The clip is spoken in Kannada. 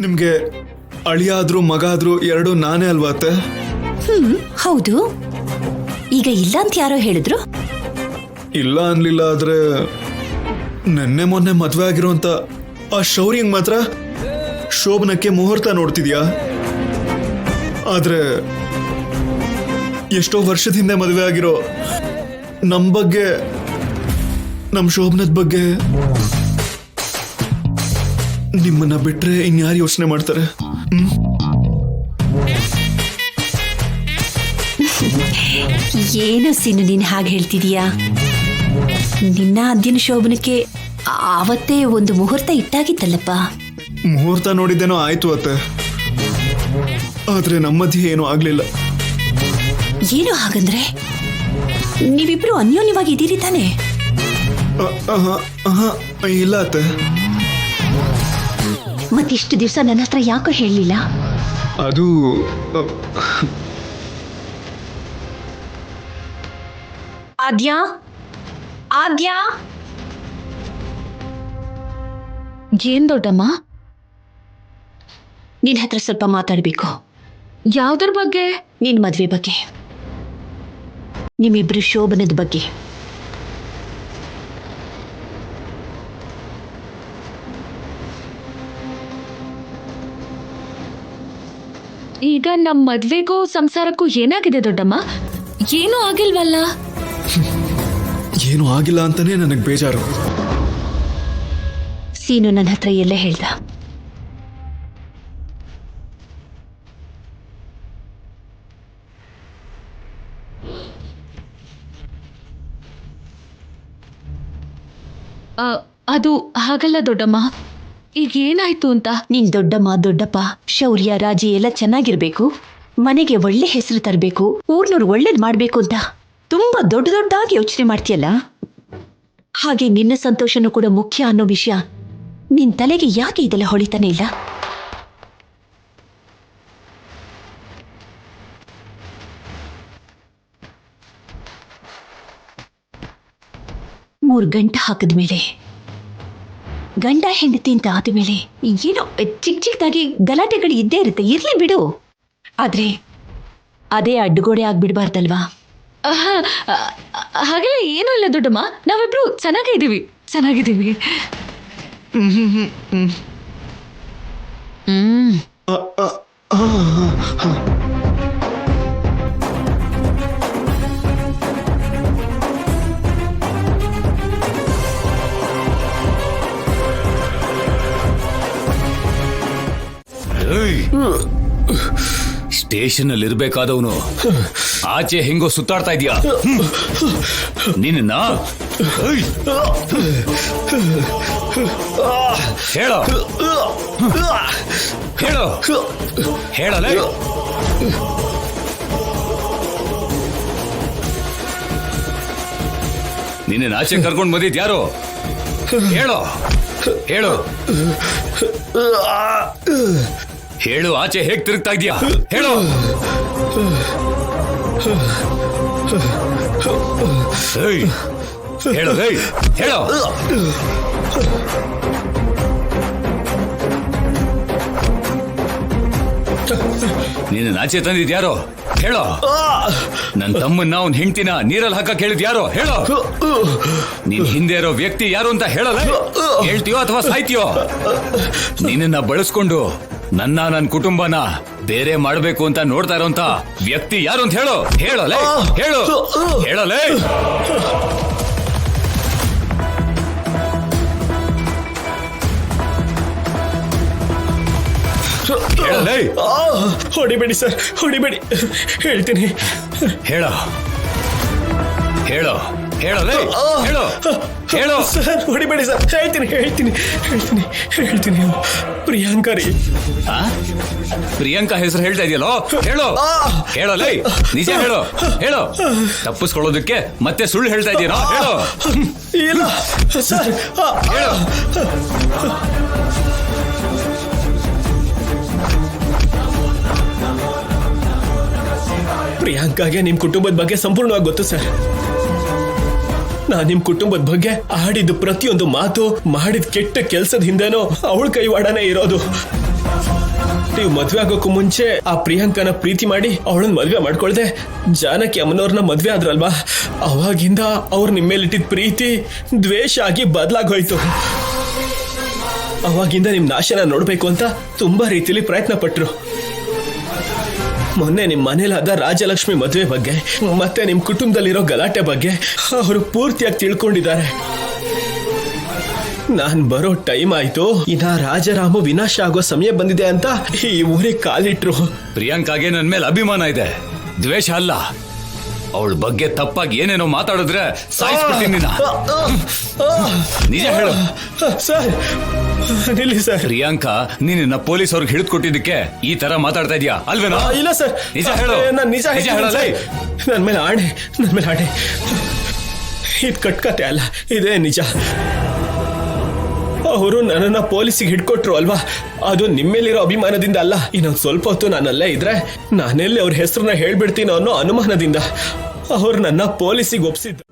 ನಿಮ್ಗೆ ಅಳಿಯ ಆದ್ರೂ ಮಗ ಆದ್ರೂ ಎರಡು ನಾನೇ ಅಲ್ವಾ ಅತ್ತೆ? ಹೌದು. ಈಗ ಇಲ್ಲ ಅಂತ ಯಾರೋ ಹೇಳಿದ್ರು. ಇಲ್ಲ ಅನ್ಲಿಲ್ಲ ಆದ್ರೆ ನೆನ್ನೆ ಮೊನ್ನೆ ಮದ್ವೆ ಆಗಿರೋಂತ ಆ ಶೌರ್ಯಂಗ್ ಮಾತ್ರ ಶೋಭನಕ್ಕೆ ಮುಹೂರ್ತ ನೋಡ್ತಿದ್ಯಾ? ಆದ್ರೆ ಎಷ್ಟೋ ವರ್ಷದ ಹಿಂದೆ ಮದುವೆ ಆಗಿರೋ ನಮ್ ಬಗ್ಗೆ, ನಮ್ ಶೋಭನದ ಬಗ್ಗೆ ನಿಮ್ಮನ್ನ ಬಿಟ್ರೆ ಇನ್ಯಾರು ಯೋಚನೆ ಮಾಡ್ತಾರೆ? ಏನು ಸೀನು ನೀನ್ ಹಾಗೆ ಹೇಳ್ತಿದೀಯಾ? ನಿನ್ನ ಅಧ್ಯಯನ ಶೋಭನಕ್ಕೆ ಆವತ್ತೇ ಒಂದು ಮುಹೂರ್ತ ಇಟ್ಟಾಗಿತ್ತಲ್ಲಪ್ಪ. ಮುಹೂರ್ತ ನೋಡಿದ್ದೇನೋ ಆಯ್ತು ಅತ್ತೆ, ಆದ್ರೆ ನಮ್ಮ ಮಧ್ಯೆ ಏನೂ ಆಗ್ಲಿಲ್ಲ. ಏನು ಹಾಗಂದ್ರೆ ನೀವಿಬ್ರು ಅನ್ಯೋನ್ಯವಾಗಿ ಇದ್ದೀರಿ ತಾನೆ? ಇಲ್ಲ ಅತ್ತೆ. ಮತ್ತಿಷ್ಟು ದಿವಸ ನನ್ನ ಹತ್ರ ಯಾಕೋ ಹೇಳಲಿಲ್ಲ? ಅದು ಆದ್ಯಾ, ಆದ್ಯಾ. ಏನ್ ದೊಡ್ಡಮ್ಮ? ನಿನ್ ಹತ್ರ ಸ್ವಲ್ಪ ಮಾತಾಡ್ಬೇಕು. ಯಾವ್ದ್ರ ಬಗ್ಗೆ? ನಿನ್ ಮದ್ವೆ ಬಗ್ಗೆ, ನಿಮ್ಮಿಬ್ರು ಶೋಭನದ ಬಗ್ಗೆ. ಈಗ ನಮ್ ಮದ್ವೆಗೂ ಸಂಸಾರಕ್ಕೂ ಏನಾಗಿದೆ ದೊಡ್ಡಮ್ಮ? ಏನೂ ಆಗಿಲ್ವಲ್ಲ? ಏನು ಆಗಿಲ್ಲ ಅಂತಾನೆ ನನಗೆ ಬೇಜಾರು. ಸೀನು ನನ್ನ ಹತ್ರ ಎಲ್ಲ ಹೇಳ್ದ. ಅದು ಹಾಗಲ್ಲ ದೊಡ್ಡಮ್ಮ. ಈಗ ಏನಾಯ್ತು ಅಂತ? ನೀನ್ ದೊಡ್ಡಮ್ಮ ದೊಡ್ಡಪ್ಪ ಶೌರ್ಯ ರಾಜಿ ಎಲ್ಲ ಚೆನ್ನಾಗಿರ್ಬೇಕು, ಮನೆಗೆ ಒಳ್ಳೆ ಹೆಸರು ತರಬೇಕು, ಊರ್ನವ್ರು ಒಳ್ಳೇದ್ ಮಾಡ್ಬೇಕು ಅಂತ ತುಂಬಾ ದೊಡ್ಡದಾಗಿ ಯೋಚನೆ ಮಾಡ್ತೀಯಲ್ಲ. ಹಾಗೆ ನಿನ್ನ ಸಂತೋಷನೂ ಕೂಡ ಮುಖ್ಯ ಅನ್ನೋ ವಿಷಯ ನಿನ್ ತಲೆಗೆ ಯಾಕೆ ಇದೆಲ್ಲ ಹೊಳಿತಾನೆ ಇಲ್ಲ? ಮೂರು ಗಂಟೆ ಹಾಕಿದ್ಮೇಲೆ, ಗಂಡ ಹೆಂಡತಿ ಅಂತ ಆದ್ಮೇಲೆ ಏನೋ ಚಿಕ್ಕ ಚಿಕ್ಕದಾಗಿ ಗಲಾಟೆಗಳು ಇದ್ದೇ ಇರುತ್ತೆ, ಇರ್ಲಿ ಬಿಡು. ಆದ್ರೆ ಅದೇ ಅಡ್ಡುಗೋಡೆ ಆಗ್ಬಿಡ್ಬಾರ್ದಲ್ವಾ? ಹಾಗೆಲ್ಲ ಏನೂ ಇಲ್ಲ ದೊಡ್ಡಮ್ಮ, ನಾವಿಬ್ರು ಚೆನ್ನಾಗಿದ್ದೀವಿ. ಸ್ಟೇಷನ್ ಅಲ್ಲಿ ಇರ್ಬೇಕಾದವನು ಆಚೆ ಹೆಂಗೋ ಸುತ್ತಾಡ್ತಾ ಇದೀಯಾ? ನಿನ್ನ ಹೇಳೋ ಹೇಳೋ ಹೇಳಲೇ. ನಿನ್ನ ಆಚೆ ಕರ್ಕೊಂಡು ಬಂದಿದ್ ಯಾರು? ಹೇಳೋ ಹೇಳು ಹೇಳು, ಆಚೆ ಹೇಗ್ ತಿರುಗ್ತಾ ಇದೀಯಾ? ಹೇಳು. ಹೇಳು ಹೇಳೋ. ನೀನು ಆಚೆ ತಂದಿದ್ಯಾರೋ? ಹೇಳೋ. ನನ್ನ ತಮ್ಮನ್ನ ಅವ್ನ ಹೆಂಡ್ತಿನ ನೀರಲ್ಲಿ ಹಾಕಕ್ ಹೇಳಿದ್ ಯಾರೋ? ಹೇಳೋ. ನೀನ್ ಹಿಂದೆ ಇರೋ ವ್ಯಕ್ತಿ ಯಾರು ಅಂತ ಹೇಳಲ್ಲ? ಹೇಳ್ತೀಯೋ ಅಥವಾ ಸಾಯ್ತೀಯೋ? ನಿನ್ನ ಬಳಸ್ಕೊಂಡು ನನ್ನ ಕುಟುಂಬನ ಬೇರೆ ಮಾಡ್ಬೇಕು ಅಂತ ನೋಡ್ತಾ ಇರೋಂತ ವ್ಯಕ್ತಿ ಯಾರು ಅಂತ ಹೇಳೋ. ಹೇಳಲೇ ಹೇಳು ಹೇಳಲೇ. ಹೇಳಲೇ. ಹೊಡಿಬೇಡಿ ಸರ್, ಹೊಡಿಬೇಡಿ, ಹೇಳ್ತೀನಿ. ಹೇಳ ಹೇಳೋ ಹೇಳಲೇ. ಹೇಳೋ ಹೇಳೋ ಸರ್, ಹೊಡಿಬೇಡಿ ಸರ್, ಹೇಳ್ತೀನಿ. ಪ್ರಿಯಾಂಕಾ ರೀ. ಪ್ರಿಯಾಂಕಾ ಹೆಸರು ಹೇಳ್ತಾ ಇದೆಯಲ್ಲೋ? ಹೇಳೋ ಹೇಳಲೇ. ನಿಜ ಹೇಳೋ. ಹೇಳೋ. ತಪ್ಪಿಸ್ಕೊಳ್ಳೋದಕ್ಕೆ ಮತ್ತೆ ಸುಳ್ಳು ಹೇಳ್ತಾ ಇದೀನೋ? ಹೇಳೋ. ಇಲ್ಲ ಸರ್, ಹೇಳೋ. ಪ್ರಿಯಾಂಕಾಗೆ ನಿಮ್ ಕುಟುಂಬದ ಬಗ್ಗೆ ಸಂಪೂರ್ಣವಾಗಿ ಗೊತ್ತು ಸರ್. ನಾ ನಿಮ್ ಕುಟುಂಬದ ಬಗ್ಗೆ ಆಡಿದ ಪ್ರತಿಯೊಂದು ಮಾತು, ಮಾಡಿದ ಕೆಟ್ಟ ಕೆಲ್ಸದ ಹಿಂದೆನೋ ಅವಳ ಕೈವಾಡನೇ ಇರೋದು. ನೀವು ಮದ್ವೆ ಆಗೋಕ್ಕೂ ಮುಂಚೆ ಆ ಪ್ರಿಯಾಂಕನ ಪ್ರೀತಿ ಮಾಡಿ ಅವಳನ್ನ ಮದ್ವೆ ಮಾಡ್ಕೊಳ್ದೆ ಜಾನಕಿ ಅಮ್ಮನವ್ರನ್ನ ಮದ್ವೆ ಆದ್ರಲ್ವಾ, ಅವಾಗಿಂದ ಅವ್ರು ನಿಮ್ಮ ಮೇಲಿಟ್ಟಿದ್ದ ಪ್ರೀತಿ ದ್ವೇಷ ಆಗಿ ಬದಲಾಗೋಯ್ತು. ಅವಾಗಿಂದ ನಿಮ್ ನಾಶನ ನೋಡ್ಬೇಕು ಅಂತ ತುಂಬಾ ರೀತಿಲಿ ಪ್ರಯತ್ನ ಪಟ್ರು. ಮೊನ್ನೆ ನಿಮ್ ಮನೇಲಾದ ರಾಜಲಕ್ಷ್ಮಿ ಮದುವೆ ಬಗ್ಗೆ ಮತ್ತೆ ನಿಮ್ ಕುಟುಂಬದಲ್ಲಿರೋ ಗಲಾಟೆ ಬಗ್ಗೆ ಅವರು ಪೂರ್ತಿಯಾಗಿ ತಿಳ್ಕೊಂಡಿದ್ದಾರೆ. ನಾನ್ ಬರೋ ಟೈಮ್ ಆಯ್ತು, ಇನ್ನ ರಾಜರಾಮ ವಿನಾಶ ಆಗೋ ಸಮಯ ಬಂದಿದೆ ಅಂತ ಈ ಊರಿಗೆ ಕಾಲಿಟ್ರು. ಪ್ರಿಯಾಂಕಾಗೆ ನನ್ ಮೇಲೆ ಅಭಿಮಾನ ಇದೆ, ದ್ವೇಷ ಅಲ್ಲ. ಅವಳ ಬಗ್ಗೆ ತಪ್ಪಾಗಿ ಏನೇನೋ ಮಾತಾಡಿದ್ರೆ ಸಾಯಿಸ್ಬಿಡ್ತೀನಿ ನಿನ್ನ. ನಿಜ ಹೇಳು ಸರ್, ನಿಲ್ಲಿ ಸರ್. ಪ್ರಿಯಾಂಕಾ ನೀನಿನ್ನ ಪೊಲೀಸ್ ಅವ್ರಿಗೆ ಹಿಡಿದುಕೊಟ್ಟಿದ್ದಕ್ಕೆ ಈ ತರ ಮಾತಾಡ್ತಾ ಇದೀಯಾ ಅಲ್ವೇನೋ? ಇಲ್ಲ ಸರ್, ನಿಜ ಹೇಳು. ನಾನು ನಿಜ ಹೇಳಲ್ಲ. ನನ್ ಮೇಲೆ ಆಣೆ, ನನ್ ಮೇಲೆ ಆಣೆ. ಇದು ಕಟ್ಕತೆ ಅಲ್ಲ, ಇದೇ ನಿಜ. ಅವರು ನನ್ನನ್ನ ಪೊಲೀಸಿಗೆ ಹಿಡ್ಕೊಟ್ರು ಅಲ್ವಾ, ಅದು ನಿಮ್ಮೇಲಿರೋ ಅಭಿಮಾನದಿಂದ ಅಲ್ಲ. ಇನ್ನೊಂದು ಸ್ವಲ್ಪ ಹೊತ್ತು ನಾನಲ್ಲೇ ಇದ್ರೆ ನಾನೆಲ್ಲಿ ಅವ್ರ ಹೆಸರನ್ನ ಹೇಳ್ಬಿಡ್ತೀನೋ ಅನ್ನೋ ಅನುಮಾನದಿಂದ ಅವ್ರು ನನ್ನ ಪೊಲೀಸಿಗೆ ಒಪ್ಸಿದ್ರು.